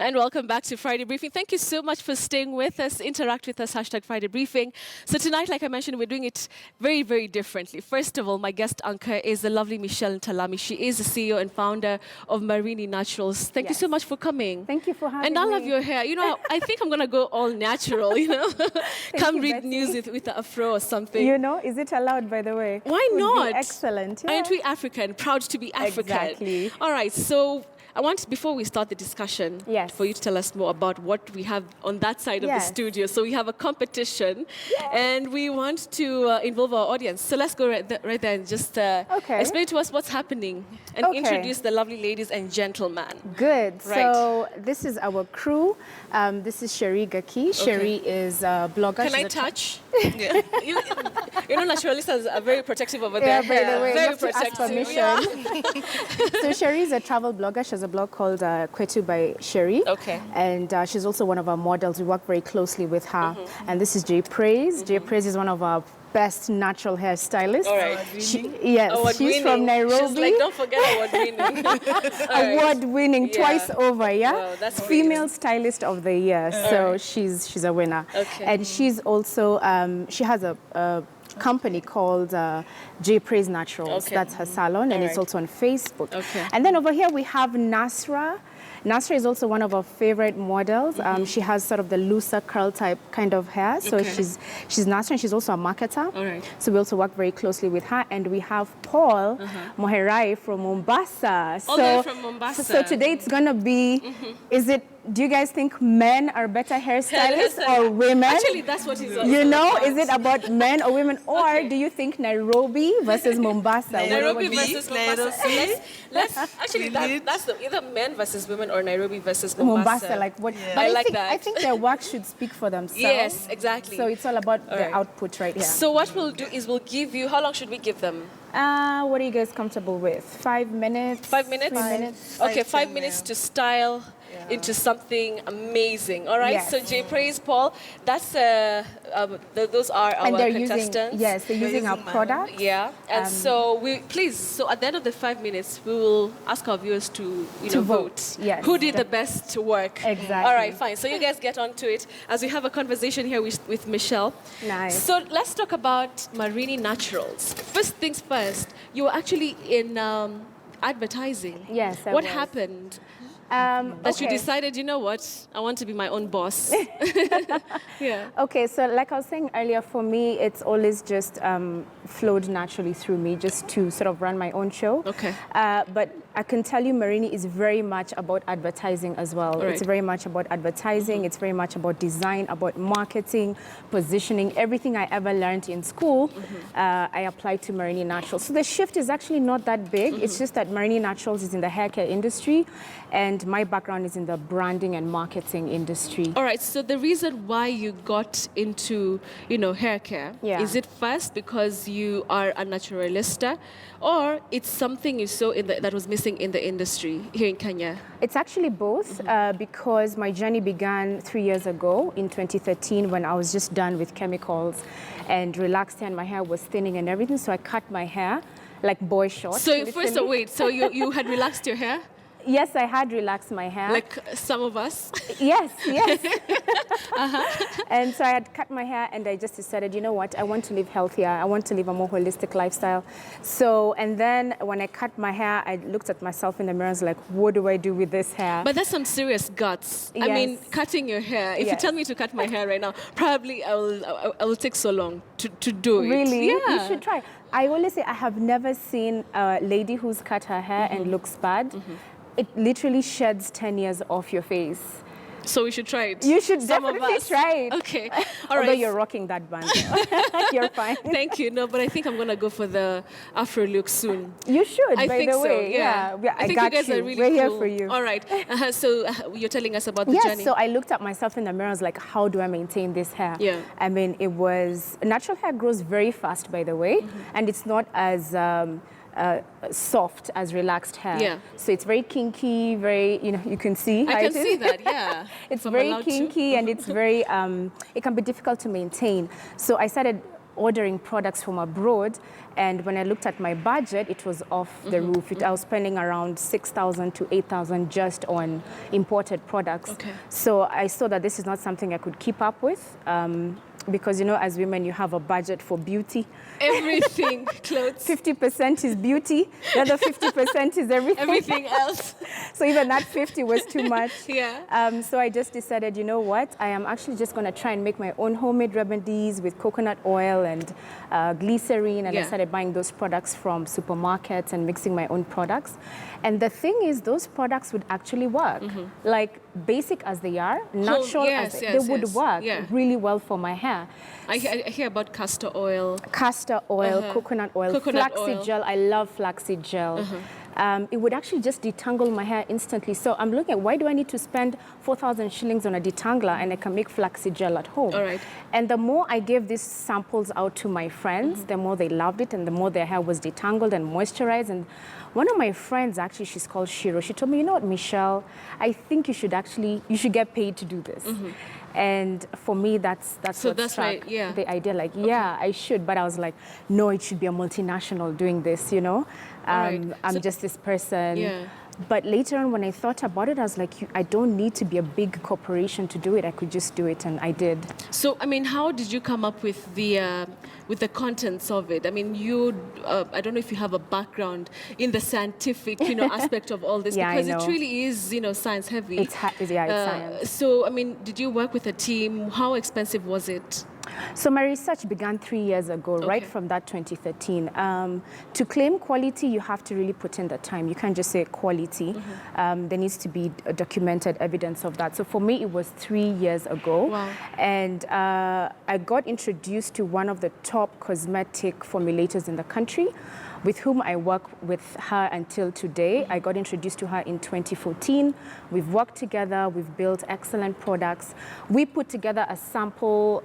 And welcome back to Friday Briefing. Thank you so much for staying with us. Interact with us, hashtag Friday Briefing. So tonight, like I mentioned, we're doing it very, very differently. First of all, my guest anchor is the lovely Ntalami. She is the CEO and founder of Marini Naturals. Thank you so much for coming. Thank you for having me. And I love your hair. You know, I think I'm going to go all natural, you know. Come read Betsy. news with the afro or something. You know, is it allowed, by the way? Why not? Excellent. Yeah. Aren't we African? Proud to be African. Exactly. All right, so I want, before we start the discussion, for you to tell us more about what we have on that side of the studio. So we have a competition, and we want to involve our audience. So let's go right there and just explain to us what's happening and introduce the lovely ladies and gentlemen. Good. Right. So this is our crew. This is Sherry Gaki. Sherry is a blogger. Can I touch? you know, naturalistas are very protective over there. By the way, very protective. So Sherry is a travel blogger. She has a blog called Kwetu by Sherry. And she's also one of our models. We work very closely with her. And this is Jay Praise. Jay Praise is one of our best natural hairstylist. All right. She's from Nairobi. She's like, don't forget award-winning. Award-winning twice over, Wow, that's Female Stylist of the Year. So she's a winner. And she's also, she has a company called J Praise Naturals. That's her salon, and it's also on Facebook. And then over here we have Nasra. Nasra is also one of our favorite models. She has sort of the looser curl type kind of hair. So she's Nasra, and she's also a marketer. So we also work very closely with her. And we have Paul Moherai from Mombasa. So from Mombasa. So today it's gonna be, do you guys think men are better hairstylists or women? Actually, that's what he's You know, about. Is it about men or women? Or do you think Nairobi versus Mombasa? Nairobi versus Mombasa. Actually, that's either men versus women or Nairobi versus Mombasa. Like what? Yeah. But I like that. I think their work should speak for themselves. Yes, exactly. So it's all about the output right here. So what we'll do is we'll give you, how long should we give them? What are you guys comfortable with? 5 minutes? 5 minutes? 3 minutes. Okay, 5 minutes to style into something amazing. All right, so Jay Praise, Paul, that's those are our contestants. They're using our product. Yeah, and so so at the end of the 5 minutes, we will ask our viewers to vote. Yes. Who did the best work? Exactly. All right, fine. So you guys get on to it as we have a conversation here with Michelle. Nice. So let's talk about Marini Naturals. First things first, you were actually in advertising. Yes, I What was. happened? That you decided, you know what, I want to be my own boss. Okay, so like I was saying earlier, for me, it's always just flowed naturally through me just to sort of run my own show. But I can tell you Marini is very much about advertising as well. It's very much about advertising. It's very much about design, about marketing, positioning. Everything I ever learned in school, I applied to Marini Naturals. So the shift is actually not that big. It's just that Marini Naturals is in the hair care industry, and my background is in the branding and marketing industry. All right, so the reason why you got into, hair care, is it first because you are a naturalista, or it's something you saw that was missing in the industry here in Kenya? It's actually both, because my journey began 3 years ago in 2013 when I was just done with chemicals and relaxed hair, and my hair was thinning and everything, so I cut my hair like boy short. So first, wait, so you had relaxed your hair? Yes, I had relaxed my hair. Like some of us? Yes. And so I had cut my hair, and I just decided, you know what, I want to live healthier. I want to live a more holistic lifestyle. So, and then when I cut my hair, I looked at myself in the mirror and was like, what do I do with this hair? But that's some serious guts. I mean, cutting your hair. If you tell me to cut my hair right now, probably I will take so long to do it. Really? Yeah. You should try. I always say I have never seen a lady who's cut her hair and looks bad. It literally sheds 10 years off your face. So we should try it. You should definitely try it. Okay. All Although right. you're rocking that band. You're fine. Thank you. No, but I think I'm going to go for the Afro look soon. You should, I by think the way. So, yeah. I think got you guys you. are really We're here cool. for you. All right. So you're telling us about the journey. So I looked at myself in the mirror. I was like, how do I maintain this hair? Yeah. I mean, natural hair grows very fast, by the way. And it's not as soft as relaxed hair. Yeah. So it's very kinky, very, you can see. I can see that, yeah. It's very kinky and it's very, it can be difficult to maintain. So I started ordering products from abroad. And when I looked at my budget, it was off the roof. I was spending around 6,000 to 8,000 just on imported products. Okay. So I saw that this is not something I could keep up with. Because, you know, as women, you have a budget for beauty. Everything, clothes. 50% is beauty. The other 50% is everything. Everything else. So even that 50 was too much. Yeah. So I just decided, you know what? I am actually just going to try and make my own homemade remedies with coconut oil and glycerin. And I started buying those products from supermarkets and mixing my own products. And the thing is, those products would actually work. Like, basic as they are, natural as they would work really well for my hair. I hear about castor oil. Castor oil, coconut oil, flaxseed gel. I love flaxseed gel. It would actually just detangle my hair instantly. So I'm looking at, why do I need to spend 4,000 shillings on a detangler and I can make flaxseed gel at home? All right. And the more I gave these samples out to my friends, the more they loved it and the more their hair was detangled and moisturized. And one of my friends, actually, she's called Shiro, she told me, you know what, Michelle, I think you should get paid to do this. And for me, that's what struck the idea. Like, I should. But I was like, no, it should be a multinational doing this, you know. I'm just this person. But later on, when I thought about it, I was like, I don't need to be a big corporation to do it. I could just do it, and I did. So, I mean, how did you come up with the contents of it? I mean, I don't know if you have a background in the scientific, aspect of all this, because it really is, science heavy. It's science. So, I mean, did you work with a team? How expensive was it? So my research began 3 years ago, right from that 2013. To claim quality, you have to really put in the time. You can't just say quality. There needs to be documented evidence of that. So for me, it was 3 years ago. Wow. And I got introduced to one of the top cosmetic formulators in the country, with whom I work with her until today. I got introduced to her in 2014. We've worked together, we've built excellent products. We put together a sample,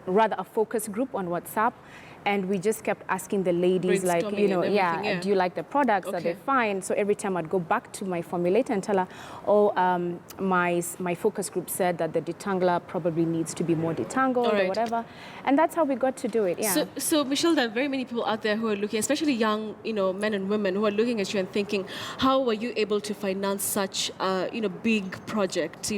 rather a focus group on WhatsApp, and we just kept asking the ladies, like, do you like the products? Are they fine? So every time I'd go back to my formulator and tell her, my focus group said that the detangler probably needs to be more detangled or whatever. And that's how we got to do it, So Michelle, there are very many people out there who are looking, especially young, men and women who are looking at you and thinking, how were you able to finance such, big project?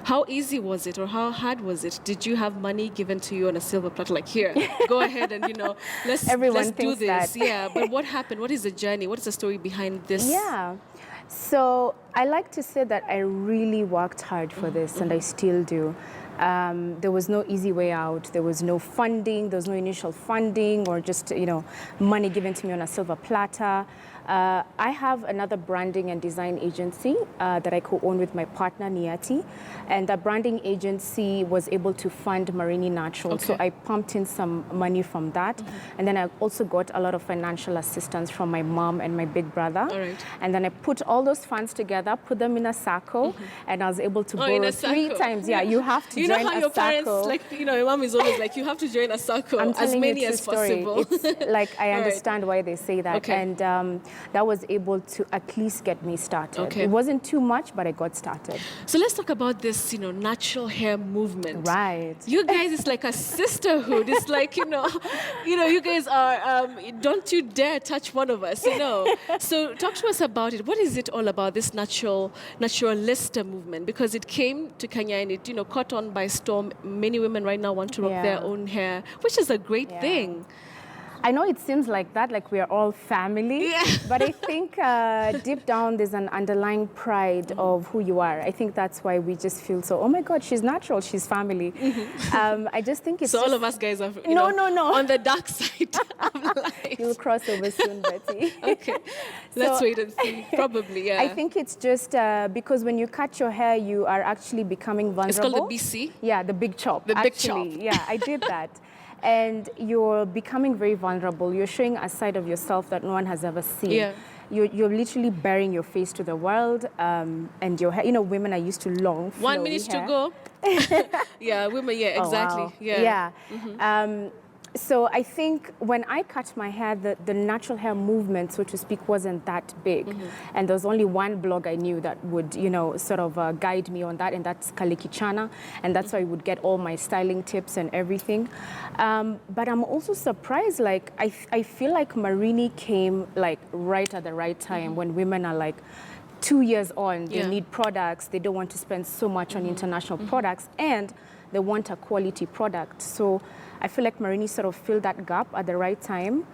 How easy was it or how hard was it? Did you have money given to you on a silver platter, like, here, go ahead and, let's do this. That. But what happened? What is the journey? What is the story behind this? So I like to say that I really worked hard for this, and I still do. There was no easy way out. There was no funding. There was no initial funding or just, money given to me on a silver platter. I have another branding and design agency that I co-own with my partner, Niati. And that branding agency was able to fund Marini Natural. So I pumped in some money from that. And then I also got a lot of financial assistance from my mom and my big brother. And then I put all those funds together, put them in a circle, and I was able to borrow 3 times. You have to join a circle. You know how your parents, your mom is always like, you have to join a circle, as many as possible. It's like, I understand why they say that. And that was able to at least get me started. It wasn't too much, but I got started. So let's talk about this, natural hair movement. Right. You guys, it's like a sisterhood. It's like, you guys are, don't you dare touch one of us, So talk to us about it. What is it all about, this naturalista movement? Because it came to Kenya and it, caught on by storm. Many women right now want to rock their own hair, which is a great thing. I know it seems like that, like we are all family, but I think deep down there's an underlying pride of who you are. I think that's why we just feel so, oh my God, she's natural, she's family. I just think it's all of us guys are no. on the dark side of life. You'll cross over soon, Betty. Let's wait and see. Probably, I think it's just because when you cut your hair, you are actually becoming vulnerable. It's called the BC? Yeah, the big chop. The big chop. Yeah, I did that. And you're becoming very vulnerable. You're showing a side of yourself that no one has ever seen. You're literally baring your face to the world, and your hair. Women are used to long, 1 minute hair. to go. Women, exactly. Oh, wow. So I think when I cut my hair, the natural hair movement, so to speak, wasn't that big. And there was only one blog I knew that would, sort of guide me on that, and that's Kalikichana. And that's why I would get all my styling tips and everything. But I'm also surprised, like, I feel like Marini came, like, right at the right time when women are, like, 2 years on, they need products, they don't want to spend so much on international products, and they want a quality product. So I feel like Marini sort of filled that gap at the right time.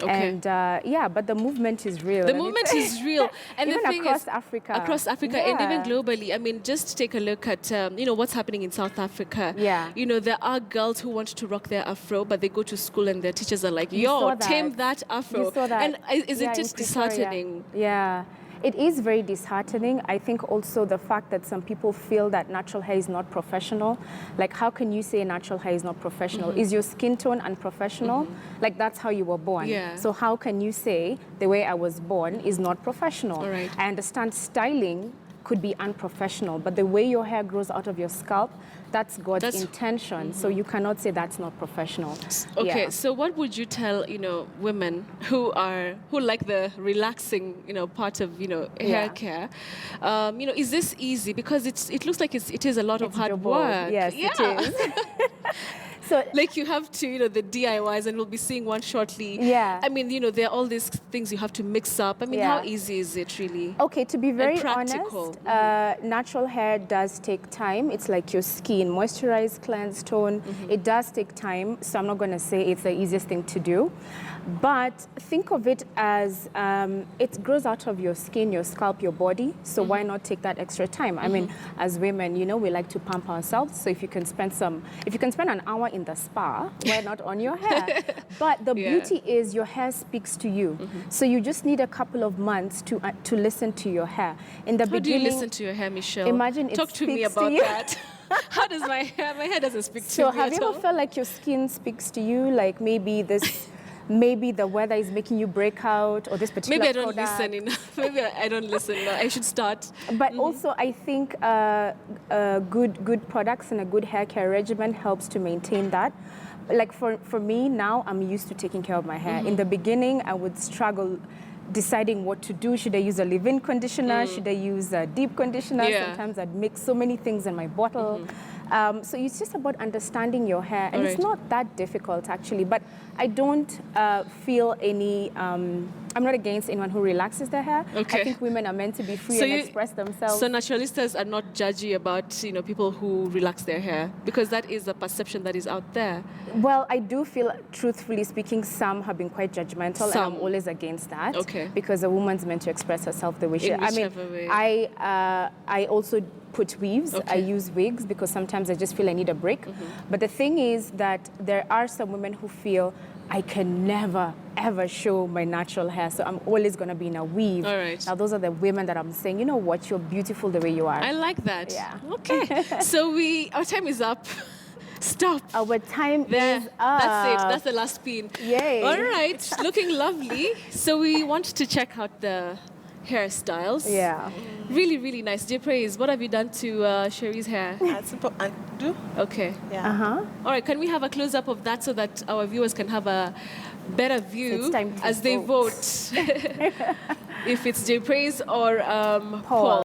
And but the movement is real. The movement is real. And even the thing across is, Africa. Across Africa and even globally. I mean, just take a look at, what's happening in South Africa. There are girls who want to rock their afro, but they go to school and their teachers are like, yo, tame that afro. You saw that. And isn't it disheartening? Yeah. It is very disheartening. I think also the fact that some people feel that natural hair is not professional. Like, how can you say natural hair is not professional? Is your skin tone unprofessional? Like, that's how you were born. So how can you say the way I was born is not professional? I understand styling could be unprofessional, but the way your hair grows out of your scalp, that's God's intention. So you cannot say that's not professional. Okay, so what would you tell, women who like the relaxing, part of, hair care? Is this easy? Because it looks like it is a lot of hard work. Yes, it is. So, like, you have to, the DIYs, and we'll be seeing one shortly. I mean, there are all these things you have to mix up. I mean, how easy is it really? Okay, to be very honest, natural hair does take time. It's like your skin, moisturize, cleanse, tone. It does take time, so I'm not going to say it's the easiest thing to do. But think of it as it grows out of your skin, your scalp, your body. So why not take that extra time? I mean, as women, we like to pump ourselves. So if you can spend an hour in the spa, why not on your hair? But the beauty is your hair speaks to you. So you just need a couple of months to listen to your hair. In the beginning, how do you listen to your hair, Michelle? Imagine Talk to me about that. How does my hair doesn't speak to me So have you ever felt like your skin speaks to you? Like maybe the weather is making you break out, or this particular Maybe I don't product. listen enough. Maybe I don't listen enough. I should start. But also, I think good products and a good hair care regimen helps to maintain that. Like for me now, I'm used to taking care of my hair. In the beginning, I would struggle deciding what to do. Should I use a leave-in conditioner? Should I use a deep conditioner? Sometimes I'd mix so many things in my bottle. So it's just about understanding your hair. And it's not that difficult, actually. But I don't feel any... I'm not against anyone who relaxes their hair. I think women are meant to be free and express themselves. So naturalistas are not judgy about, people who relax their hair, because that is a perception that is out there. Well, I do feel, truthfully speaking, some have been quite judgmental, and I'm always against that. Because a woman's meant to express herself the way she... I also put weaves. I use wigs because sometimes I just feel I need a break. But the thing is that there are some women who feel I can never, ever show my natural hair, so I'm always going to be in a weave. Now, those are the women that I'm saying, you know what, you're beautiful the way you are. I like that. Okay. So our time is up. Stop. Our time is up. That's it. That's the last pin. Yay. All right. Looking lovely. So we want to check out the hairstyles. Really, really nice. Praise, what have you done to Sherry's hair? Simple undo. Okay. All right. Can we have a close-up of that so that our viewers can have a better view so as they vote? If it's Praise or Paul.